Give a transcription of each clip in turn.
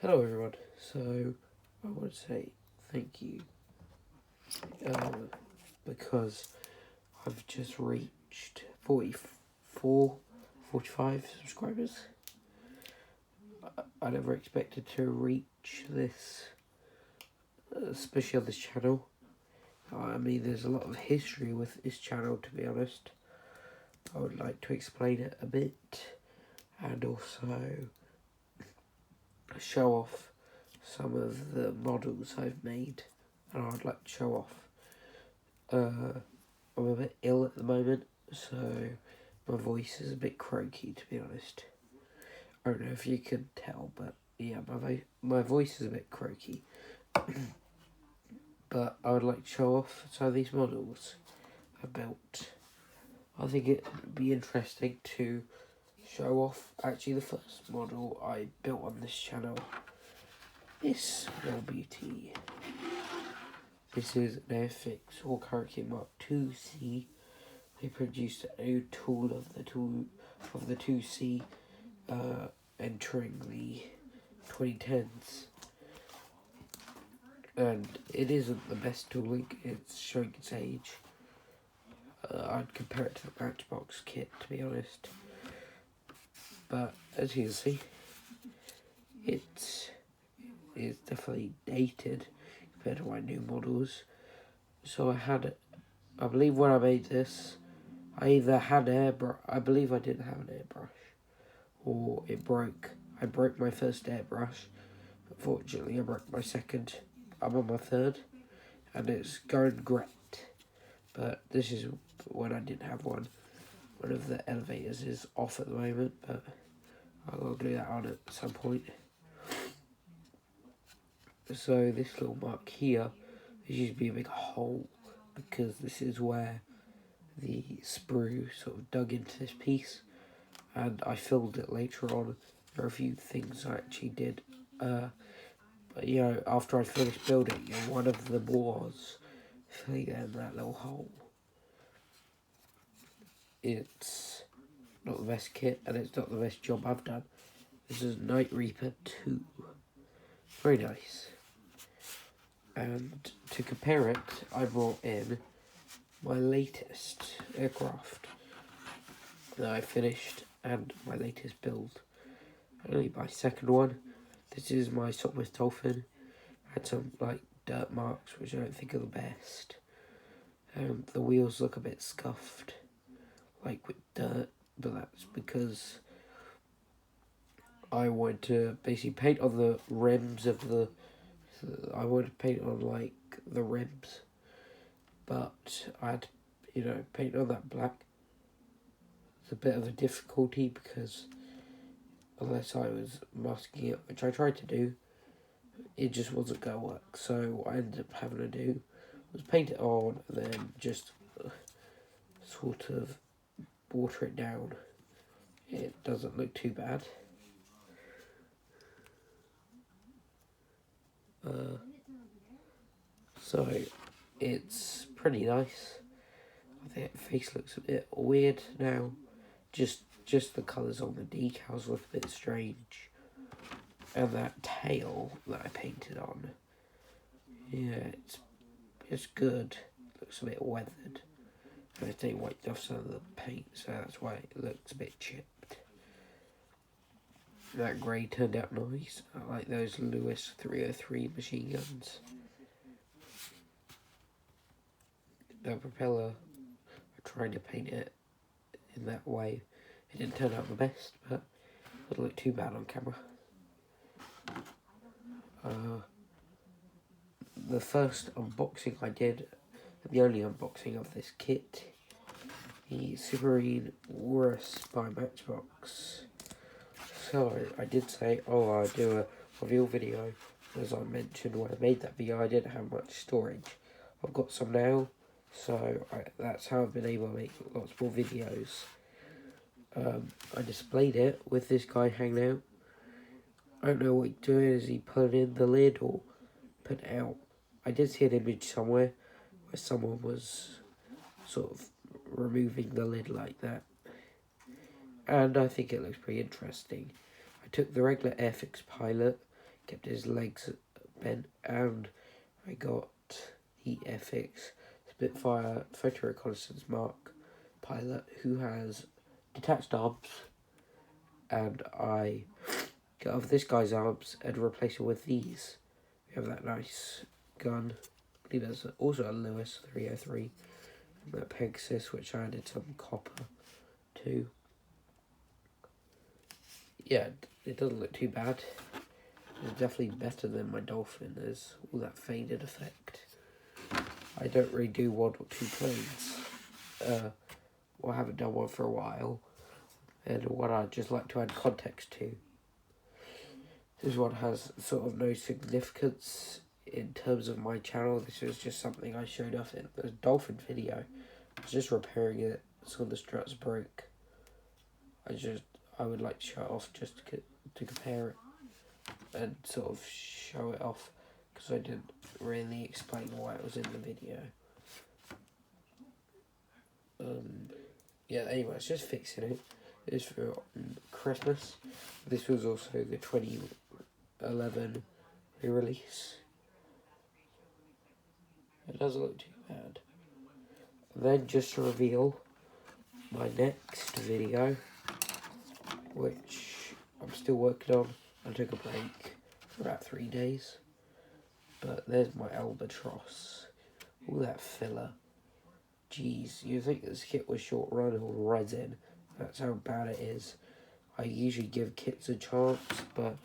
Hello everyone, so I want to say thank you because I've just reached 45 subscribers. I never expected to reach this, especially on this channel. I mean, there's a lot of history with this channel, to be honest. I would like to explain it a bit and also show off some of the models I've made, and I'd like to show off. I'm a bit ill at the moment, so my voice is a bit croaky, to be honest. I don't know if you can tell, but yeah, my voice is a bit croaky. But I would like to show off some of these models I built. I think it would be interesting to show off actually the first model I built on this channel. This little beauty. This is an Airfix Hawk Hurricane Mark 2C. They produced a new tool of the 2C entering the 2010s. And it isn't the best tooling, it's showing its age. I'd compare it to the Matchbox kit, to be honest. But as you can see, it's definitely dated compared to my new models. So I believe when I made this, I either had airbrush, I believe I didn't have an airbrush, or it broke. I broke my first airbrush. Unfortunately, I broke my second. I'm on my third, and it's going great. But this is when I didn't have one. One of the elevators is off at the moment, but I'll do that on at some point. So this little mark here, there used to be a big hole, because this is where the sprue sort of dug into this piece, and I filled it later on. There are a few things I actually did, but you know, after I finished building, one of them was filling in that little hole. It's not the best kit, and it's not the best job I've done. This is Night Reaper 2. Very nice. And to compare it, I brought in my latest aircraft that I finished, and my latest build. Only my second one. This is my Sopwith Dolphin. Had some like dirt marks, which I don't think are the best. The wheels look a bit scuffed, like with dirt, but that's because I wanted to basically paint on the rims of the. I wanted to paint on like the rims, but I had to, paint on that black. It's a bit of a difficulty because unless I was masking it, which I tried to do, it just wasn't going to work. So what I ended up having to do was paint it on and then just sort of water it down. It doesn't look too bad. So it's pretty nice. I think the face looks a bit weird now. Just the colours on the decals look a bit strange. And that tail that I painted on, yeah, it's good. Looks a bit weathered. And I think wiped off some of the paint, so that's why it looks a bit chipped. That grey turned out nice. I like those Lewis 303 machine guns. The propeller, I tried to paint it in that way. It didn't turn out the best, but it didn't look too bad on camera. The first unboxing I did, the only unboxing of this kit, the Submarine Walrus by Matchbox. So I did say, I'll do a reveal video. As I mentioned when I made that video, I didn't have much storage. I've got some now, so that's how I've been able to make lots more videos. I displayed it with this guy hanging out. I don't know what he's doing. Is he putting in the lid or putting it out? I did see an image somewhere where someone was sort of removing the lid like that. And I think it looks pretty interesting. I took the regular Airfix Pilot, kept his legs bent, and I got the FX Spitfire Photo Reconnaissance Mark pilot, who has detached arms, and I got off this guy's arms and replace it with these. We have that nice gun. I believe there's also a Lewis 303, and that Pegasus, which I added some copper to. Yeah, it doesn't look too bad. It's definitely better than my Dolphin. There's all that faded effect. I don't really do one or two planes. Or haven't done one for a while. And what I'd just like to add context to. This one has sort of no significance in terms of my channel. This was just something I showed off in the Dolphin video. I was just repairing it, so the struts broke. I would like to show it off just to compare it and sort of show it off, because I didn't really explain why it was in the video. Yeah, anyway, it's just fixing it. It's for Christmas. This was also the 2011 re-release. It doesn't look too bad. And then just to reveal my next video, which I'm still working on. I took a break for about 3 days. But there's my Albatross. All that filler. Jeez, you think this kit was short run or resin. That's how bad it is. I usually give kits a chance, but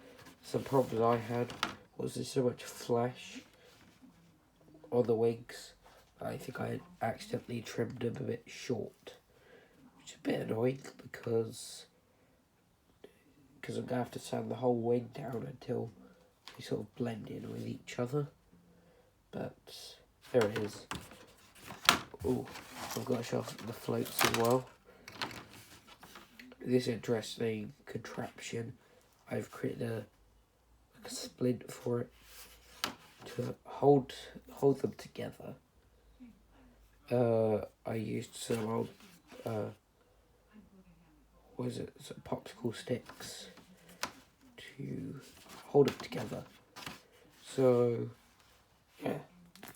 some problems I had was there's so much flesh on the wings. I think I accidentally trimmed them a bit short, which is a bit annoying because I'm going to have to sand the whole wing down until they sort of blend in with each other. But there it is. Oh, I've got to show off the floats as well. This interesting contraption, I've created a splint for it to hold them together. I used some old some popsicle sticks to hold it together. So yeah,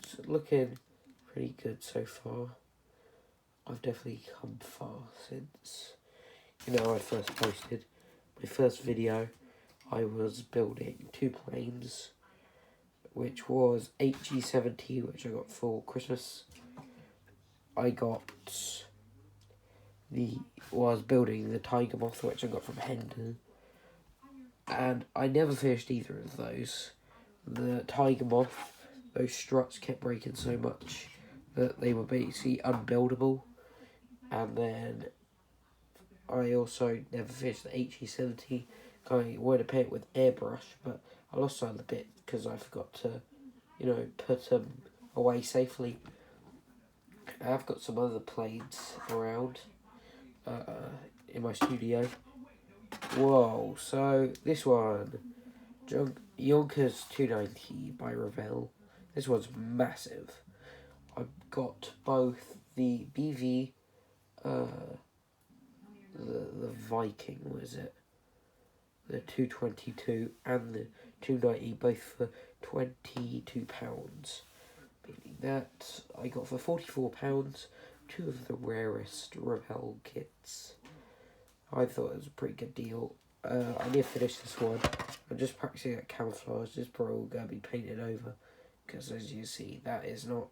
it's looking pretty good so far. I've definitely come far since, I first posted my first video. I was building 2 planes, which was HG70, which I got for Christmas. I was building the Tiger Moth, which I got from Hendon, and I never finished either of those. The Tiger Moth, those struts kept breaking so much that they were basically unbuildable, and then I also never finished the HG70. I wanted to paint it with airbrush, but I lost sight of the bit because I forgot to, put them away safely. I've got some other planes around in my studio. Whoa, so this one, Yonkers 290 by Revell. This one's massive. I've got both the BV, the Viking, was it? The 222 and the 290, both for £22. Meaning that I got for £44 2 of the rarest Revell kits. I thought it was a pretty good deal. I need to finish this one. I'm just practicing at camouflage. This is probably going to be painted over, because as you see, that is not,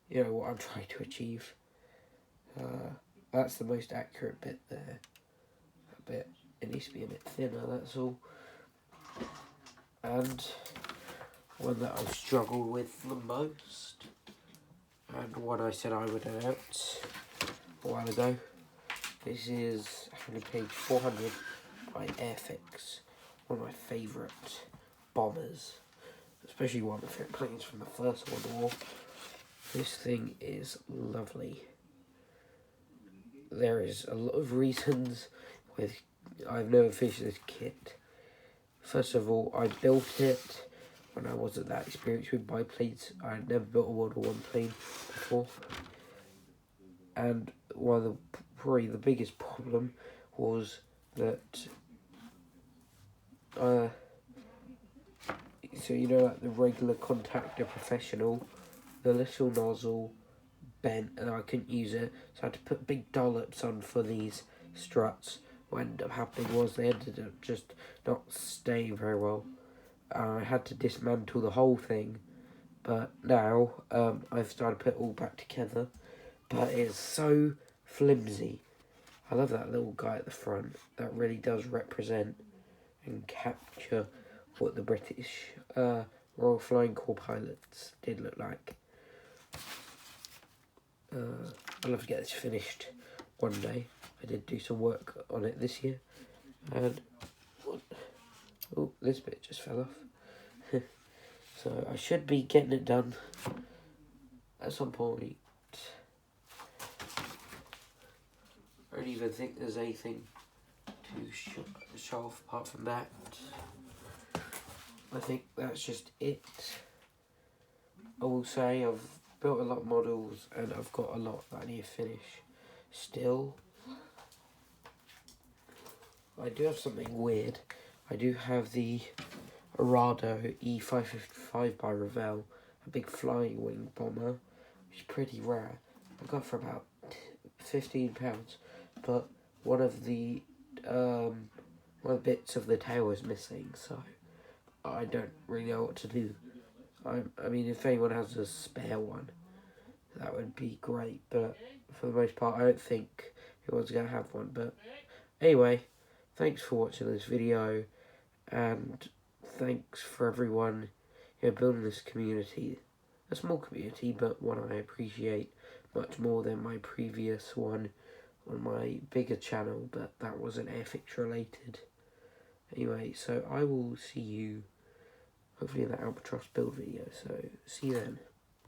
what I'm trying to achieve. That's the most accurate bit there. That bit, it needs to be a bit thinner, that's all. And one that I've struggled with the most, and one I said I would announce a while ago. This is page 400 by Airfix, one of my favourite bombers, especially one of my favourite planes from the First World War. This thing is lovely. There is a lot of reasons with I've never finished this kit. First of all, I built it when I wasn't that experienced with biplanes. I had never built a World War I plane before. And probably the biggest problem was that so you know, like the regular contactor professional, the little nozzle bent and I couldn't use it, so I had to put big dollops on for these struts. What ended up happening was they ended up just not staying very well. I had to dismantle the whole thing, but now I've started to put it all back together, but it's so flimsy. I love that little guy at the front. That really does represent and capture what the British Royal Flying Corps pilots did look like. I'd love to get this finished one day. I did do some work on it this year. And, oh, this bit just fell off. So I should be getting it done at some point. I don't even think there's anything to show off apart from that. I think that's just it. I will say I've built a lot of models and I've got a lot that I need to finish still. I do have something weird. I do have the Arado E555 by Revell, a big flying wing bomber, which is pretty rare. I got it for about £15, but one of the bits of the tail is missing, so I don't really know what to do. I mean, if anyone has a spare one, that would be great, but for the most part, I don't think anyone's going to have one. But anyway, thanks for watching this video, and thanks for everyone building this community. A small community, but one I appreciate much more than my previous one on my bigger channel, but that wasn't Airfix related. Anyway, so I will see you hopefully in the Albatross build video, so see you then.